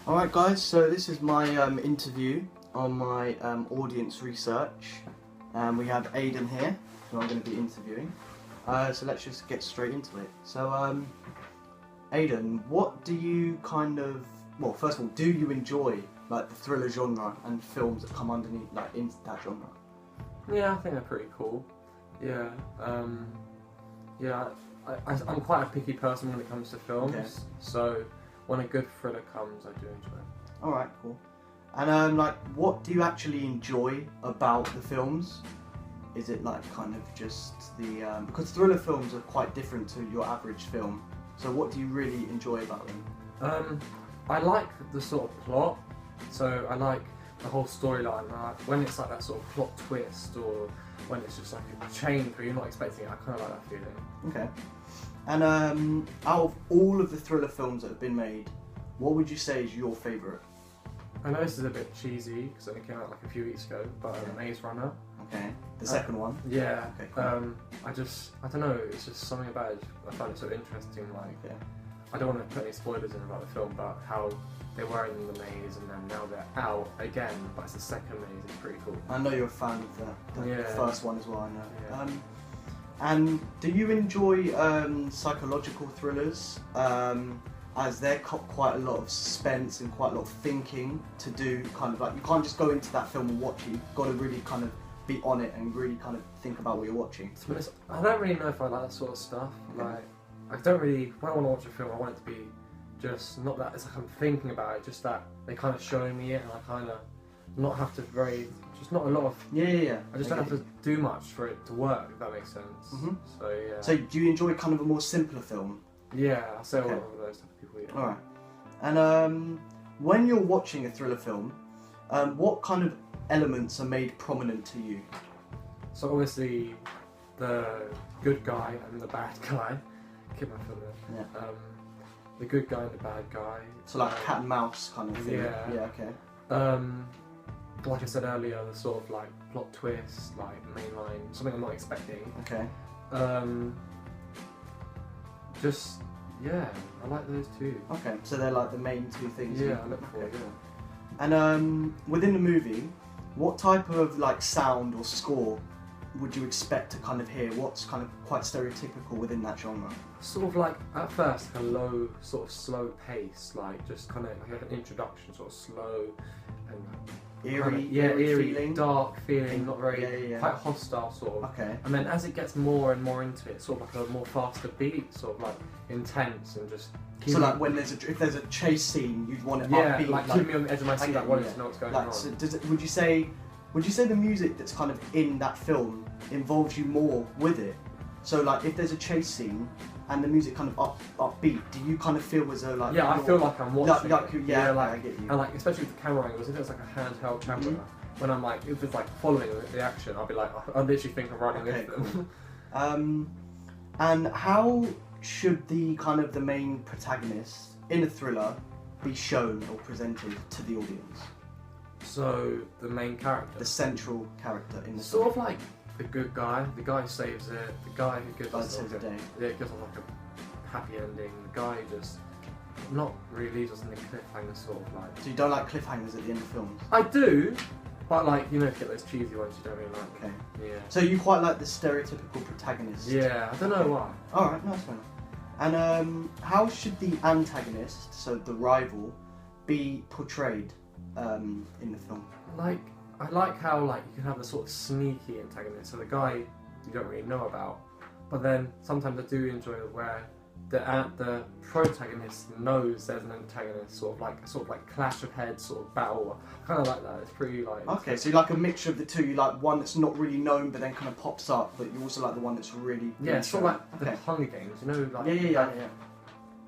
Alright guys, so this is my interview on my audience research. We have Aidan here, who I'm going to be interviewing. So let's just get straight into it. So Aidan, what do you well, first of all, do you enjoy like the thriller genre and films that come underneath, like into that genre? Yeah, I think they're pretty cool. Yeah, I'm quite a picky person when it comes to films. Okay. So when a good thriller comes, I do enjoy it. Alright, cool. And like, what do you actually enjoy about the films? Is it like kind of just the because thriller films are quite different to your average film. So what do you really enjoy about them? I like the sort of plot. So I like the whole storyline. When it's like that sort of plot twist, or when it's just like a change where you're not expecting it, I kind of like that feeling. Okay. And out of all of the thriller films that have been made, what would you say is your favourite? I know this is a bit cheesy because it only came out like a few weeks ago, but Maze Runner. Okay. The second one? Yeah. Okay, cool. I don't know, it's just something about it. I find it so interesting. Like, Yeah. I don't want to put any spoilers in about the film, but how they were in the maze and then now they're out again, but it's the second maze. It's pretty cool. I know you're a fan of the first one as well, I know. Yeah. And do you enjoy psychological thrillers? As they're quite a lot of suspense and quite a lot of thinking to do, kind of like, you can't just go into that film and watch it, you've got to really kind of be on it and really kind of think about what you're watching. To be honest, I don't really know if I like that sort of stuff. Okay. Like, I don't really, when I want to watch a film, I want it to be just, not that it's like I'm thinking about it, just that they kind of show me it and I kind of not have to just not a lot of, Yeah. I just don't have to do much for it to work, if that makes sense. Mm-hmm. So yeah. So do you enjoy kind of a more simpler film? Yeah, I say Okay. a lot of those type of people, yeah. Alright. And when you're watching a thriller film, what kind of elements are made prominent to you? So obviously, the good guy and the bad guy. Keep my foot there. Yeah. The good guy and the bad guy. So like cat and mouse kind of thing? Yeah. Okay. Like I said earlier, the sort of like plot twist, like mainline, something I'm not expecting. Okay. Just, yeah, I like those two. Okay, so they're like the main two things. Yeah, I look for it, cool. yeah. And within the movie, what type of like sound or score would you expect to kind of hear? What's kind of quite stereotypical within that genre? Sort of like, at first, a low, sort of slow pace, like just kind of like an introduction, sort of slow and Eerie eerie, feeling? dark feeling, not very, Yeah. quite hostile sort of. Okay. And then as it gets more and more into it, sort of like a more faster beat, sort of like intense and just keep So me, like when if there's a chase scene, you'd want it yeah, upbeat, like keep me on the edge of my seat, like wanting to know what's going on. So would you say the music that's kind of in that film involves you more with it? So like if there's a chase scene and the music kind of upbeat, do you kind of feel as though like yeah, I feel like I'm watching like, it. yeah, like, I get you. and like especially with the camera angles, if it's like a handheld camera, when I'm like, if it's like following the action, I'll be like, I literally think I'm running with them. Cool. And how should the kind of the main protagonist in a thriller be shown or presented to the audience? So the main character, The central character in the sort of like the good guy, the guy who saves it, the guy who gives us saves the day. yeah, gives us like a happy ending, the guy who just not really leaves us in the cliffhanger sort of like. So you don't like cliffhangers at the end of films? I do, but like, you know, if you get those cheesy ones you don't really like. Okay. Yeah. So you quite like the stereotypical protagonist? Yeah, I don't know why. Alright, no, that's fine. And how should the antagonist, so the rival, be portrayed in the film? Like, I like how like you can have the sort of sneaky antagonist, so the guy you don't really know about, but then sometimes I do enjoy where the protagonist knows there's an antagonist, sort of like clash of heads, sort of battle. I kind of like that. It's pretty like. Okay, so you like a mixture of the two. You like one that's not really known, but then kind of pops up, but you also like the one that's really. Yeah, sort of like okay. the Hunger Games, you know, like Yeah.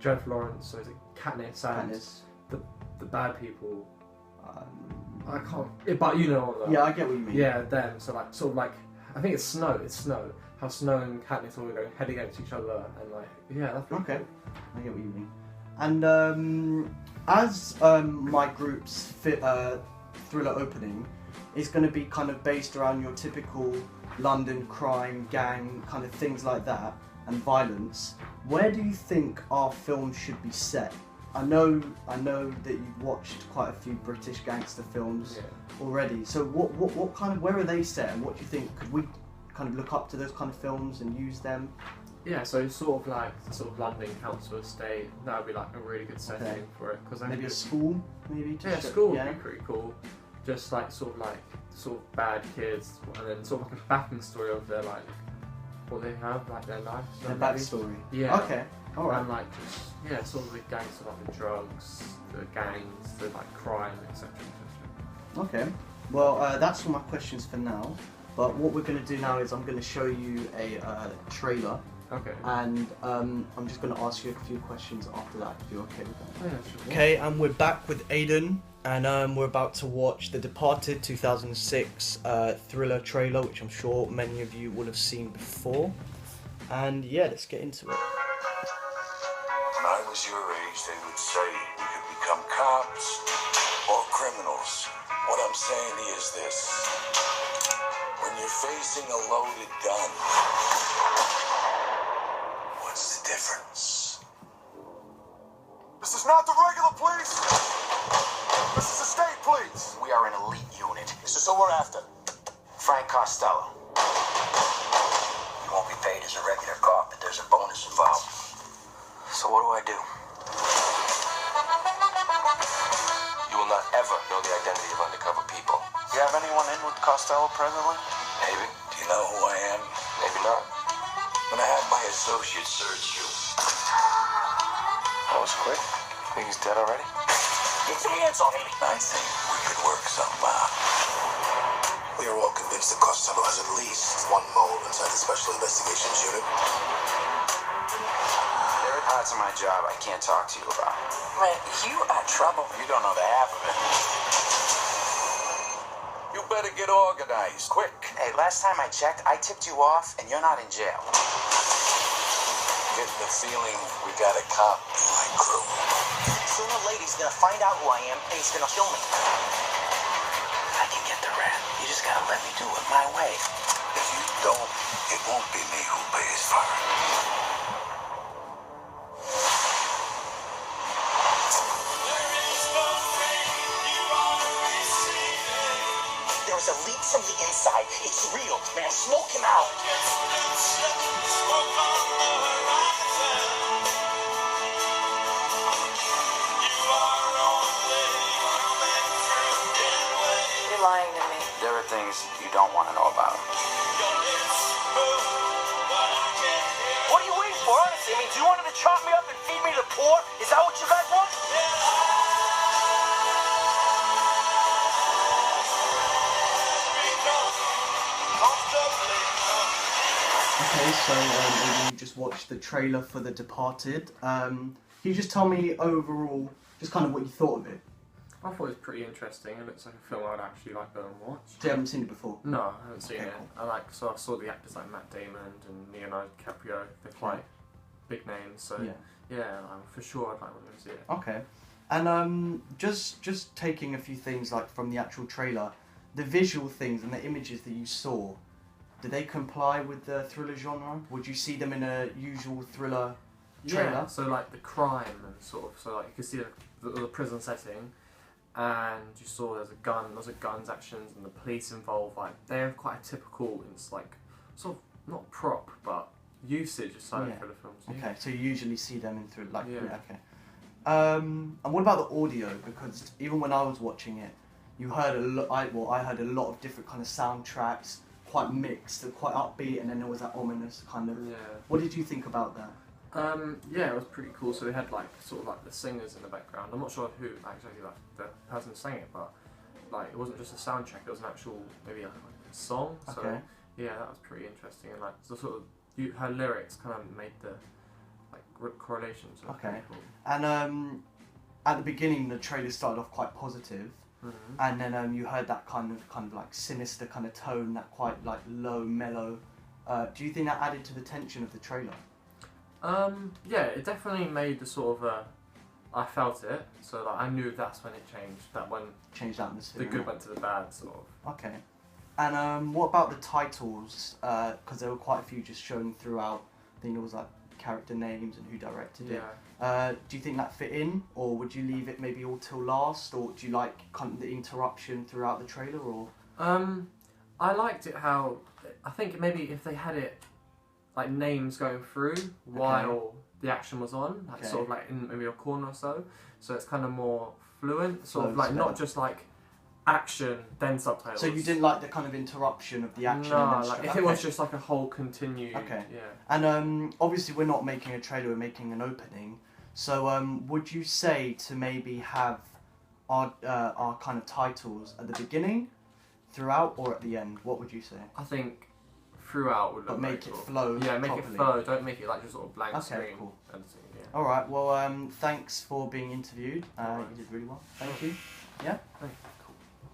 Jennifer Lawrence, so is it Katniss and the bad people. I can't, but you know what. Yeah, I get what you mean. Yeah, them. So like, sort of like, I think it's Snow. How Snow and Katniss all go head against each other, and like, yeah, that's pretty okay. Cool. I get what you mean. And as my group's thriller opening is going to be kind of based around your typical London crime, gang, kind of things like that, and violence, where do you think our film should be set? I know that you've watched quite a few British gangster films already. So what kind of, where are they set, and what do you think? Could we kind of look up to those kind of films and use them? Yeah, so sort of like the sort of London council estate. That would be like a really good setting for it. Cause maybe a school, maybe. School would be pretty cool. Just like sort of bad kids, and then sort of like a backing story of their like what they have, like their life. Their backstory. Yeah. Okay. All right. And like just sort of the gangster, like the drugs, the gangs, the like crime, etc. Okay. Well, that's all my questions for now. But what we're going to do now is I'm going to show you a trailer. Okay. And I'm just going to ask you a few questions after that, if you're okay with that. Oh, yeah, sure. Okay, and we're back with Aidan, and we're about to watch The Departed 2006 thriller trailer, which I'm sure many of you would have seen before. And yeah, let's get into it. When I was your age, they would say we could become cops or criminals. What I'm saying is this. When you're facing a loaded gun, what's the difference? This is not the regular police! This is the state police! We are an elite unit. This is who we're after. Frank Costello. You won't be paid as a regular cop, but there's a bonus involved. So what do? You will not ever know the identity of undercover people. You have anyone in with Costello presently? Maybe. Do you know who I am? Maybe not. I'm gonna have my associates search you. That was quick. Think he's dead already? Get your hands off me. I think we could work something out. We are all convinced that Costello has at least one mole inside the Special Investigations Unit. There are parts of my job I can't talk to you about. Man, you are trouble. You don't know the half of it. You better get organized, quick. Hey, last time I checked, I tipped you off, and you're not in jail. Getting the feeling we got a cop in my crew. Sooner or later, he's gonna find out who I am, and he's gonna kill me. I can get the rap. You just gotta let me do it my way. If you don't, it won't be me who pays for it. There's a leak from the inside. It's real, man. Smoke him out. You're lying to me. There are things you don't want to know about. What are you waiting for, honestly? I mean, do you want him to chop me up and feed me to the poor? Is that what you guys want? Okay, so Aidan, you just watched the trailer for The Departed. Can you just tell me overall, just kind of what you thought of it? I thought it was pretty interesting. It looks like a film I'd actually like go and watch. So you haven't seen it before? No, I haven't seen Okay, it. cool. I saw the actors like Matt Damon and Leonardo DiCaprio. They're quite big names, so for sure I'd like to see it. Okay. And just taking a few things like from the actual trailer, the visual things and the images that you saw, do they comply with the thriller genre? Would you see them in a usual thriller trailer? Yeah, so like the crime and sort of, so like you can see the prison setting, and you saw there's a guns actions and the police involved. Like they're quite a typical, it's like sort of not prop but usage of silent thriller films. Okay, so you usually see them in thriller, like Yeah. okay. And what about the audio? Because even when I was watching it, you heard I heard a lot of different kind of soundtracks, quite mixed, quite upbeat, and then there was that ominous kind of. Yeah. What did you think about that? Yeah, it was pretty cool. So they had like sort of like the singers in the background. I'm not sure who actually like the person sang it, but like it wasn't just a soundtrack. It was an actual maybe like a song. So Okay. yeah, that was pretty interesting. And like the sort of her lyrics kind of made the like correlations. So Okay. cool. And at the beginning, the trailer started off quite positive, Mm-hmm. and then you heard that kind of like sinister kind of tone, that quite like low, mellow. Do you think that added to the tension of the trailer? Yeah, it definitely made the sort of I felt it, so like, I knew that's when it changed. That when Changed the atmosphere. the good went to the bad, sort of. Okay. And what about the titles? Because there were quite a few just shown throughout. I think it was like character names and who directed it. Yeah. Do you think that fit in, or would you leave it maybe all till last, or do you like kind of the interruption throughout the trailer, or? I liked it how, I think maybe if they had it, like names going through while the action was on, like sort of like in maybe a corner or so it's kind of more fluent, sort of like not just like action then subtitles. So you didn't like the kind of interruption of the action? No, and then like if it was just like a whole continued. Okay. Yeah. And obviously we're not making a trailer, we're making an opening. So would you say to maybe have our kind of titles at the beginning, throughout, or at the end? What would you say? I think throughout would look But make very it cool. flow. Yeah, make properly. it flow. Don't make it like just sort of blank Okay, screen. cool. Editing, yeah. All right. Well, thanks for being interviewed. You did really well. Thank you. Yeah. Thanks.